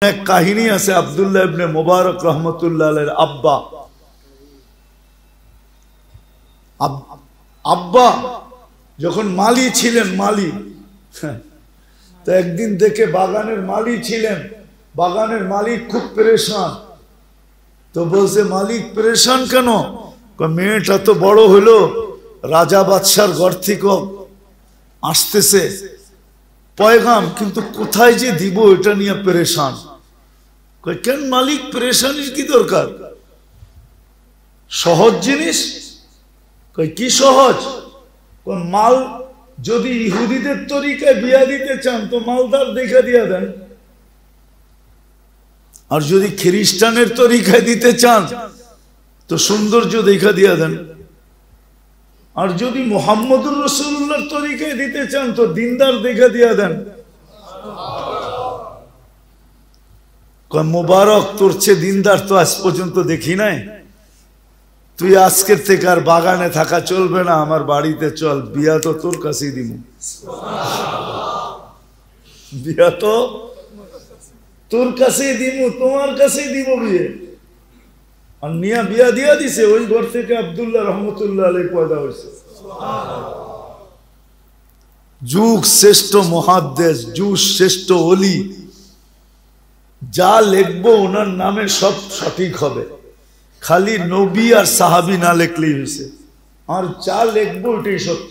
এক কাহিনী আছে আব্দুল্লাহ ইবনে মুবারক রহমতুল্লাহ আলাইহির আব্বা যখন মালি ছিলেন, মালি তো একদিন দেখে বাগানের মালি ছিলেন, বাগানের মালিক খুব পরেশান। তো বলছে, মালিক পরেশান কেন? মেয়েটা তো বড় হলো, রাজা বাদশার ঘর থেকে আসতেছে পয়গাম, কিন্তু কোথায় যে দিব এটা নিয়ে পরেশান। কেন মালিক, পরেশানির কি দরকার? সহজ জিনিস। কি সহজ? মাল যদি ইহুদিদের তরিকায় বিয়া দিতে চান তো মালদার দেখা দিয়া দেন, আর যদি খ্রিস্টানের তরিকায় দিতে চান তো সৌন্দর্য দেখা দিয়া দেন, আর যদি মুহাম্মদুর রাসূলুল্লাহর তরিকায় দিতে চান তো দিনদার দেখা দিয়া দেন। মুবারক, তোর চেয়ে দিনদার তো আজ পর্যন্ত দেখি নাই। তুই আজকের থেকে আর বাগানে থাকা চলবে না, আমার বাড়িতে চল, বিয়া তো তোর কাছেই দিব, বিয়া তো তোর কাছেই দিব, তোমার কাছেই দিব বিয়ে। আর নিয়া বিয়া দিয়া দিছে, ওই ঘর থেকে আব্দুল্লাহ রহমতুল্লাহ আলাইহি পয়দা হয়েছে। যুগ শ্রেষ্ঠ মুহাদ্দিস, যুগ শ্রেষ্ঠ ওলি, যা লিখবো ওনার নামে সব সঠিক হবে, খালি নবী আর সাহাবী না লিখলেই হয়েছে। আর যা লিখবো ওটাই সত্য,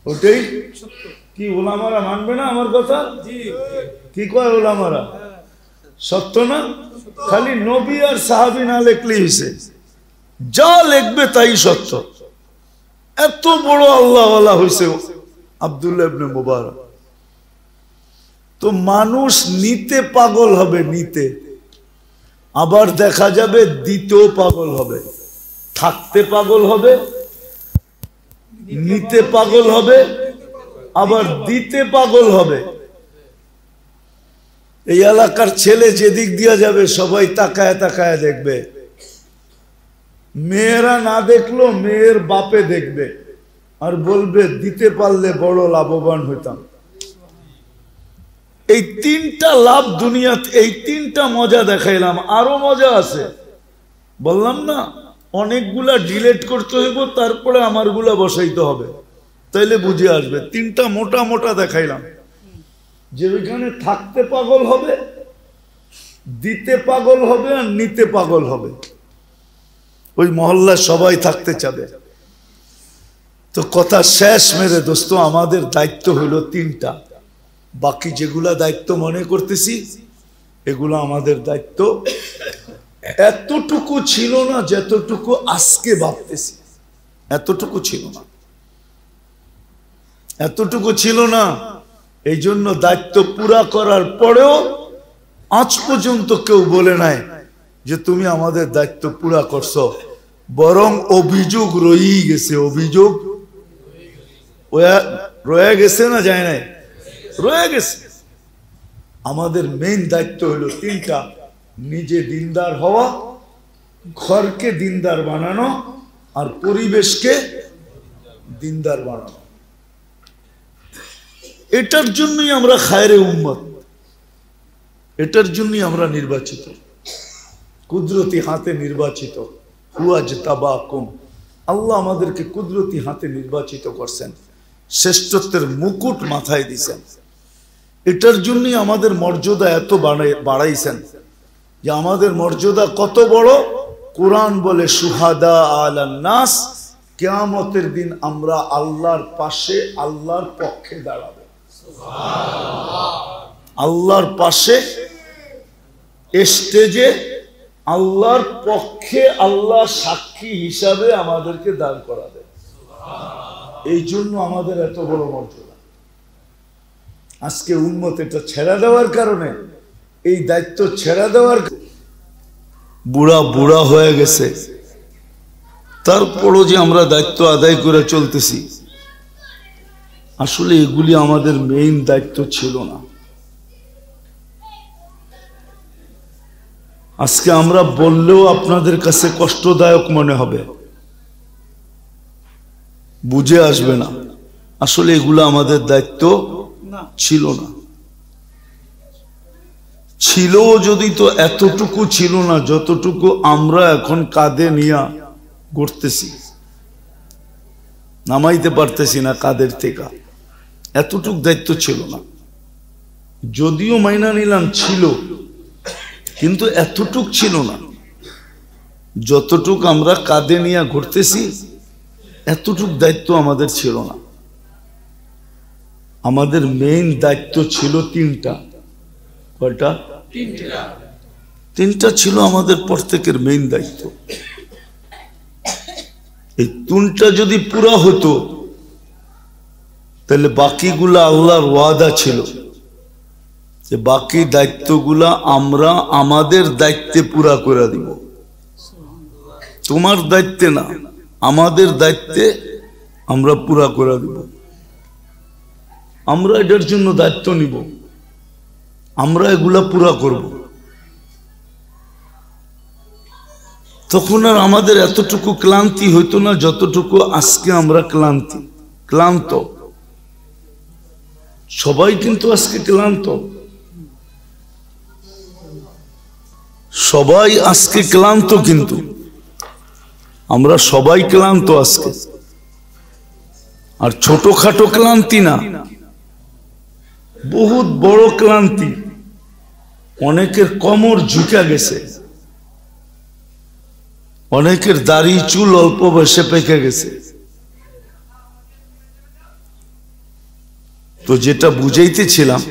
ওটাই কি ওলামারা মানবে না আমার কথা? কি কয় ওলামারা? সত্য না? খালি নবী আর সাহাবী না লিখলেই হয়েছে, যা লিখবে তাই সত্য। এত বড় আল্লাহওয়ালা হয়েছে আব্দুল্লাহ ইবনে মুবারক। তো মানুষ নিতে পাগল হবে, নিতে, আবার দেখা যাবে দিতেও পাগল হবে, থাকতে পাগল হবে, নিতে পাগল হবে, আবার দিতে পাগল হবে। এই এলাকার ছেলে যেদিক দিয়া যাবে সবাই তাকায় তাকায় দেখবে, মেয়েরা না দেখলো মেয়ের বাপে দেখবে আর বলবে দিতে পারলে বড় লাভবান হইতাম। এই তিনটা লাভ দুনিয়াতে, এই তিনটা মজা দেখাইলাম, আরো মজা আছে বললাম না, অনেকগুলা ডিলেট করতে হইব, তারপরে আমারগুলা বসাইতে হবে, তাইলে বুঝে আসবে। তিনটা মোটা মোটা দেখাইলাম, যে ওইখানে থাকতে পাগল হবে, দিতে পাগল হবে, আর নিতে পাগল হবে। ওই মহল্লায় সবাই থাকতে চাবে। তো কথা শেষ মেরে দোস্ত, আমাদের দায়িত্ব হইল তিনটা। বাকি যেগুলা দায়িত্ব মনে করতেছি এগুলো আমাদের দায়িত্ব এতটুকু ছিল না যতটুকু আজকে ভাবতেছি। এতটুকু ছিল না, এতটুকু ছিল না। এই জন্য দায়িত্ব পুরা করার পরেও আজ পর্যন্ত কেউ বলে নাই যে তুমি আমাদের দায়িত্ব পুরা করছো, বরং অভিযোগ রয়েই গেছে। অভিযোগ রয়ে গেছে না যায় নাই? রয়ে গেছে। আমাদের মেইন দায়িত্ব হলো তিনটা: নিজে দিনদার হওয়া, ঘরকে দিনদার বানানো, আর পরিবেশকে দিনদার বানানো। এটার জন্যই আমরা খায়রে উম্মত, এটার জন্যই আমরা নির্বাচিত, কুদরতি হাতে নির্বাচিত। হুয়াজতাবাকুম, আল্লাহ আমাদেরকে কুদরতি হাতে নির্বাচিত করছেন, শ্রেষ্ঠত্বের মুকুট মাথায় দিয়েছেন। এটার জন্যই আমাদের মর্যাদা এত বাড়াইছেন। যে আমাদের মর্যাদা কত বড়, কোরআন বলে সুহাদা আলান নাস, কিয়ামতের দিন আমরা আল্লাহর পাশে, আল্লাহর পক্ষে দাঁড়াবো। আল্লাহর পাশে স্টেজে আল্লাহর পক্ষে, আল্লাহ সাক্ষী হিসাবে আমাদেরকে দাঁড় করাবে। এই জন্য আমাদের এত বড় মর্যাদা। আজকে উম্মত এটা ছেড়ে দেওয়ার কারণে, এই দায়িত্ব ছেড়ে দেওয়ার, বুড়া বুড়া হয়ে গেছে, তারপরও যে আমরা দায়িত্ব আদায় করে চলতেছি, আসলে এগুলি আমাদের মেইন দায়িত্ব ছিল না। আজকে আমরা বললেও আপনাদের কাছে কষ্টদায়ক মনে হবে, বুঝে আসবে না। আসলে এগুলো আমাদের দায়িত্ব ছিল না। ছিল যদি তো এতটুকু ছিল না যতটুকু আমরা এখন কাঁধে নিয়ে করতেছি, নামাইতে পারতেছি না কাঁধের থেকে, এতটুক দায়িত্ব ছিল না। যদিও মাইনা নিলাম ছিল, কিন্তু এতটুক ছিল না যতটুক আমরা কাঁধে নিয়ে ঘুরতেছি, এতটুক দায়িত্ব আমাদের ছিল না। আমাদের মেইন দায়িত্ব ছিল তিনটা। কয়টা? তিনটা ছিল আমাদের প্রত্যেকের মেইন দায়িত্ব। এই তিনটা যদি পুরা হতো তাহলে বাকিগুলা আল্লাহর ওয়াদা ছিল যে বাকি দায়িত্বগুলা আমরা আমাদের দায়িত্বে পুরা করে দিব। তোমার দায়িত্বে না, আমাদের দায়িত্বে আমরা পুরা করে দিব। আমরা এটার জন্য দায়িত্ব নিব, আমরা এগুলা পুরা করব। তখন আর আমাদের এতটুকু ক্লান্তি হইতো না যতটুকু আজকে আমরা ক্লান্ত। সবাই কিন্তু আজকে ক্লান্ত, সবাই আজকে ক্লান্ত, কিন্তু আমরা সবাই ক্লান্ত আজকে। আর ছোটখাটো ক্লান্তি না, বহুত বড় ক্লান্তি। অনেকের কোমর ঝুঁকে গেছে, অনেকের দাড়ি চুল অল্প বয়সে পেকে গেছে। তো যেটা বুঝাইতেছিলাম,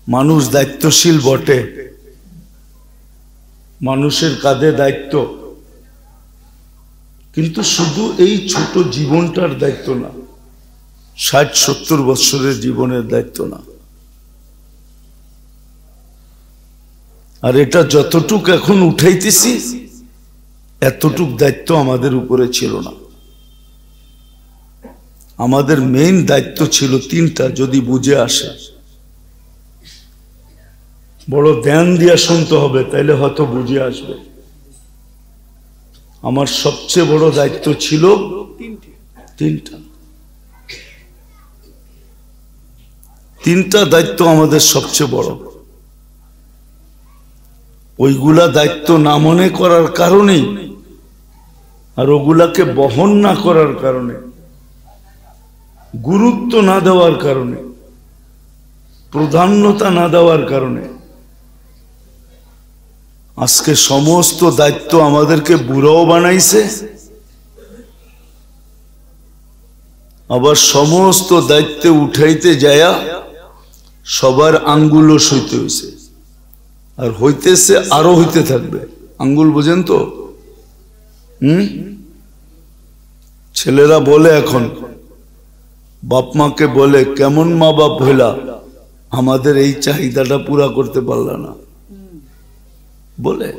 মানুষ দায়িত্বশীল বটে, মানুষের কাঁধে দায়িত্ব, কিন্তু শুধু এই ছোট জীবনটার দায়িত্ব না, 60-70 বছরের জীবনের দায়িত্ব না। আর এটা যতটুক এখন উঠাইতেছি এতটুক দায়িত্ব আমাদের উপরে ছিল না। আমাদের মেইন দায়িত্ব ছিল তিনটা। যদি বুঝে আসে, বড় ধ্যান দিয়া শুনতে হবে, তাইলে হয়তো বুঝে আসবে। আমার সবচেয়ে বড় দায়িত্ব ছিল তিনটা দায়িত্ব আমাদের সবচেয়ে বড়। ওইগুলা দায়িত্ব না মনে করার কারণেই, আর ওগুলাকে বহন না করার কারণে, গুরুত্ব না দেওয়ার কারণে, প্রাধান্যতা না দেওয়ার কারণে আজকে সমস্ত দায়িত্ব আমাদেরকে বুড়াও বানাইছে, আবার সমস্ত দায়িত্বে উঠাইতে যায়া সবার আঙ্গুলও সইতে হয়েছে, আর হইতেছে, আরো হইতে থাকবে। আঙ্গুল বোঝেন তো? ছেলেরা বলে এখন, বাপ মাকে বলে, কেমন মা বাপ হইলা, আমাদের এই চাহিদাটা পুরা করতে পারলা না। বলে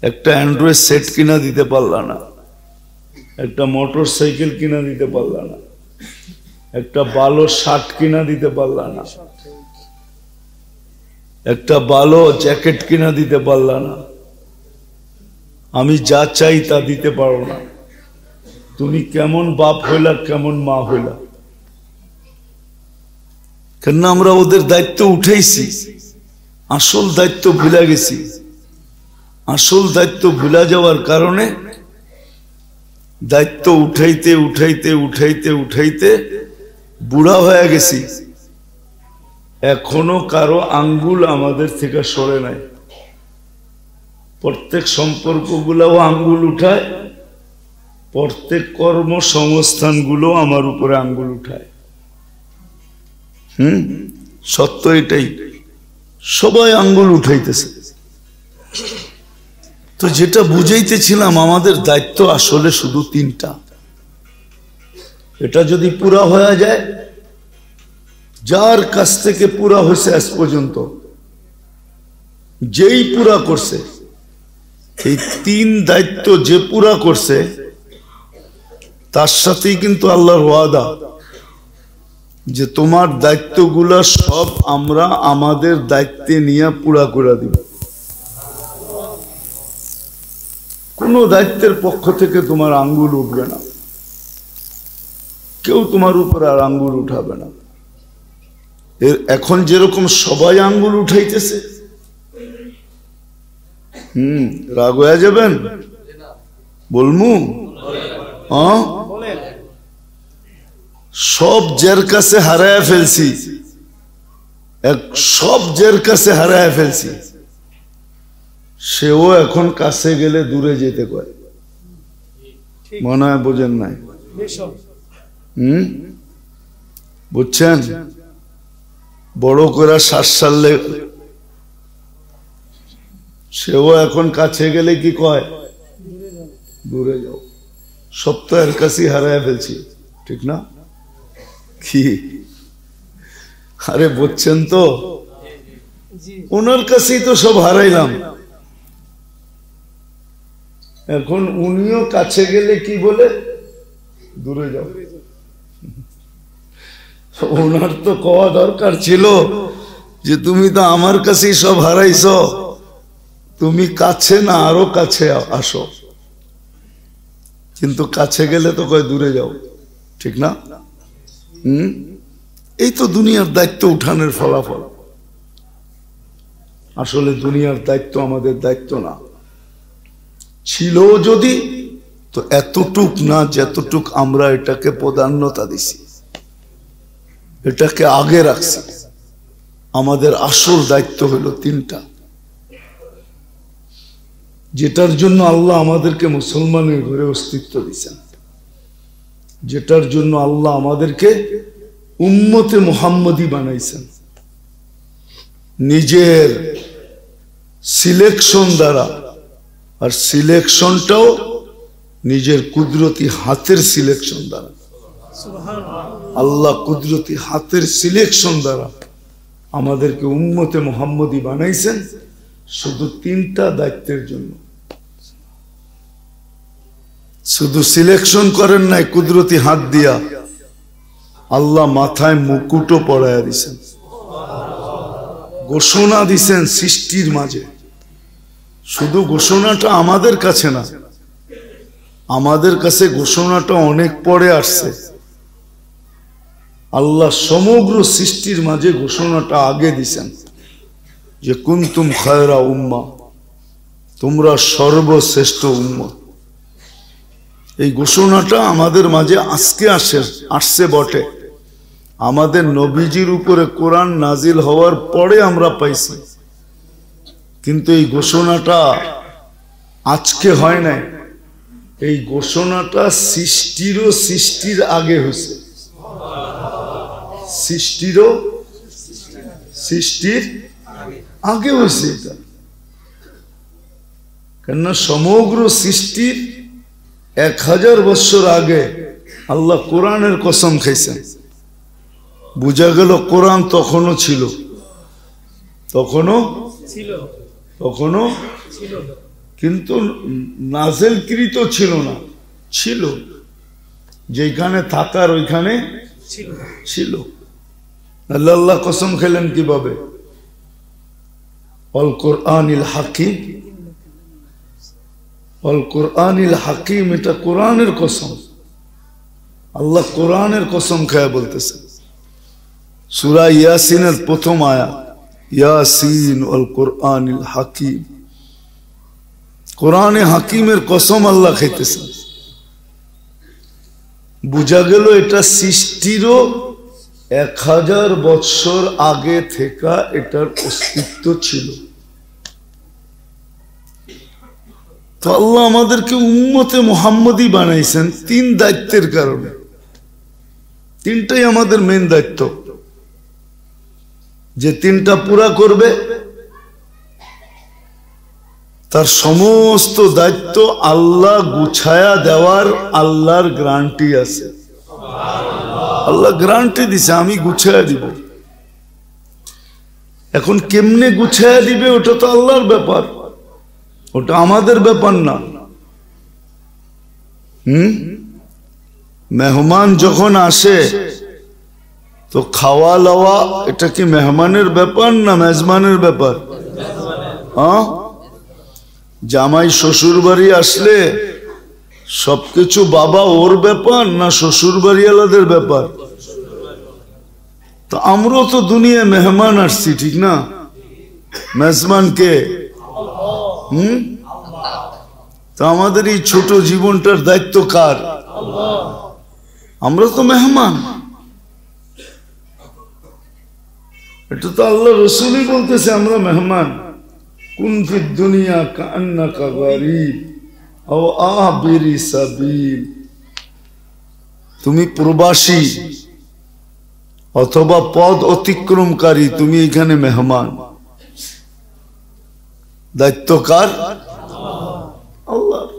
একটা অ্যান্ড্রয়েড সেট কিনা দিতে পারলা না, একটা মোটর সাইকেল কিনা দিতে পারলা না, একটা ভালো শার্ট কিনা দিতে পারলা না, একটা ভালো জ্যাকেট কিনা দিতে পারলা না, আমি যা চাই তা দিতে পারো না। তুমি কেমন বাপ হইলা, কেমন মা হইলা? কেন আমরা ওদের দায়িত্ব উঠাইছি, আসল দায়িত্ব ভুলে গেছি। আসল দায়িত্ব ভুলে যাওয়ার কারণে দায়িত্ব উঠাইতে উঠাইতে উঠাইতে উঠাইতে বুড়া হয়ে গেছি। এখনো কারো আঙ্গুল আমাদের থেকে সরে নাই। প্রত্যেক সম্পর্কগুলাও আঙ্গুল উঠায়, প্রত্যেক কর্মসংস্থানগুলো আমার উপরে আঙ্গুল উঠায়। সত্য এটাই, সবাই আঙ্গুল উঠাইতেছে। তো যেটা বুঝাইতেছিলাম, আমাদের দায়িত্ব আসলে শুধু তিনটা। এটা যদি পুরা হয়ে যায়, যার কাছ থেকে পুরা হয়েছে আজ পর্যন্ত, যেই পুরা করছে, এই তিন দায়িত্ব যে পুরা করছে, তার সাথেই কিন্তু আল্লাহর ওয়াদা যে তোমার দায়িত্বগুলো সব আমরা আমাদের দায়িত্বে নিয়ে পুরা করে দিব। কোনো দায়িত্বের পক্ষ থেকে তোমার আঙ্গুল উঠবে না, কেউ তোমার উপরে আর আঙ্গুল উঠাবে না। এখন যেরকম সবাই আঙ্গুল উঠাইতেছে, রাগ হয়ে যাবেন বলমু? সব জের কাছে হারায় ফেলছি, সব জের কাছে হারায় ফেলছি, সেও এখন কাছে গেলে দূরে যেতে কয়। মনে হয় বোঝেন নাই? বুঝছেন? বড় করে শ্বাস ছাড়লে সেও এখন কাছে গেলে কি কয়? দূরে যাও। সপ্তাহের কাছে হারায় ফেলছি, ঠিক না? কি আরে বুঝছেন তো? ওনার কাছেই তো সব হারাইলাম, এখন উনিও কাছে গেলে কি বলে? দূরে যাও। ওনার তো কওয়া দরকার ছিল যে তুমি তো আমার কাছেই সব হারাইছ, তুমি কাছে না আরো কাছে আসো। কিন্তু কাছে গেলে তো কয় দূরে যাও, ঠিক না? এই তো দুনিয়ার দায়িত্ব উঠানের ফলাফল। আসলে দুনিয়ার দায়িত্ব আমাদের দায়িত্ব না, ছিল যদি তো এতটুক না যতটুক আমরা এটাকে প্রাধান্যতা দিছি, এটাকে আগে রাখছি। আমাদের আসল দায়িত্ব হলো তিনটা, যেটার জন্য আল্লাহ আমাদেরকে মুসলমানের ঘরে অস্তিত্ব দিয়েছেন, যেটার জন্য আল্লাহ আমাদেরকে উম্মতে মুহাম্মদী বানাইছেন, নিজের সিলেকশন দ্বারা। আর সিলেকশনটাও নিজের কুদরতি হাতের সিলেকশন দ্বারা। আল্লাহ কুদরতি হাতের সিলেকশন দ্বারা আমাদেরকে উম্মতে মুহাম্মদী বানাইছেন শুধু তিনটা দায়িত্বের জন্য। শুধু সিলেকশন করেন নাই কুদরতি হাত দিয়া, আল্লাহ মাথায় মুকুটও পড়াইয়া দিছেন, ঘোষণা দিছেন সৃষ্টির মাঝে। শুধু ঘোষণাটা আমাদের কাছে না, আমাদের কাছে ঘোষণাটা অনেক পরে আসছে। আল্লাহ সমগ্র সৃষ্টির মাঝে ঘোষণাটা আগে দিছেন যে কুনতুম খায়রা উম্মাহ, তোমরা সর্বশ্রেষ্ঠ উম্মত। এই ঘোষণাটা আমাদের মাঝে আজকে আসছে বটে, আমাদের নবীজির উপরে কোরআন নাজিল হওয়ার পরে আমরা পাইছি, কিন্তু এই ঘোষণাটা আজকে হয় নাই। এই ঘোষণাটা সৃষ্টির আগে হয়েছে, সৃষ্টির আগে হয়েছে এটা। কেননা সমগ্র সৃষ্টির 1000 বছর আগে আল্লাহ কোরআনের কসম খাইছেন। বুঝা গেল কোরআন তখনও ছিল, তখনও কিন্তু নাজেলকৃত ছিল না, ছিল যেখানে থাকার ওইখানে ছিল। আল্লাহ কসম খেলেন কিভাবে? অল কোরআনিল হাকিম, অল কোরআনিল হাকিম, এটা কোরআনের কসম। আল্লাহ কোরআনের কসম খায় বলতেছেন সূরা ইয়াসিনের প্রথম আয়াত, ইয়াসিন অল কোরআনিল হাকিম। কোরআনে হাকিমের কসম আল্লাহ খাইতেছেন। বুঝা গেল এটা সৃষ্টিরও 1000 বছর আগে থেকে এটার অস্তিত্ব ছিল। তো আল্লাহ আমাদেরকে উম্মতে মুহাম্মদী বানাইছেন 3 দায়িত্বের কারণে। 3টাই আমাদের মেন দায়িত্ব, যে 3টা পুরা করবে তার সমস্ত দায়িত্ব আল্লাহ গুছায়া দেওয়ার আল্লাহর গ্যারান্টি আছে। আল্লাহ গ্যারান্টি দিছে আমি গুছায়া দিব। এখন কেমনে গুছায়া দিবে ওটা তো আল্লাহর ব্যাপার, ওটা আমাদের ব্যাপার না। মেহমান যখন আসে তো খাওয়া লওয়া এটা কি মেহমানের ব্যাপার না মেজবানের ব্যাপার? হ্যাঁ, জামাই শ্বশুর বাড়ি আসলে সবকিছু বাবা ওর ব্যাপার না শ্বশুর বাড়িওয়ালাদের ব্যাপার? তো আমরাও তো দুনিয়ায় মেহমান আসছি, ঠিক না? মেজবান কে? তো আমাদের এই ছোট জীবনটার দায়িত্ব কার? আমরা তো মেহমান। এটা তো আল্লাহ রসুলই বলতেছে আমরা মেহমান। কুন ফি দুনিয়া কান্নাকা গারিব আও আবিরি সাবিল। তুমি প্রবাসী অথবা পথ অতিক্রমকারী, তুমি এখানে মেহমান। দায়িত্ব কার? আল্লাহ।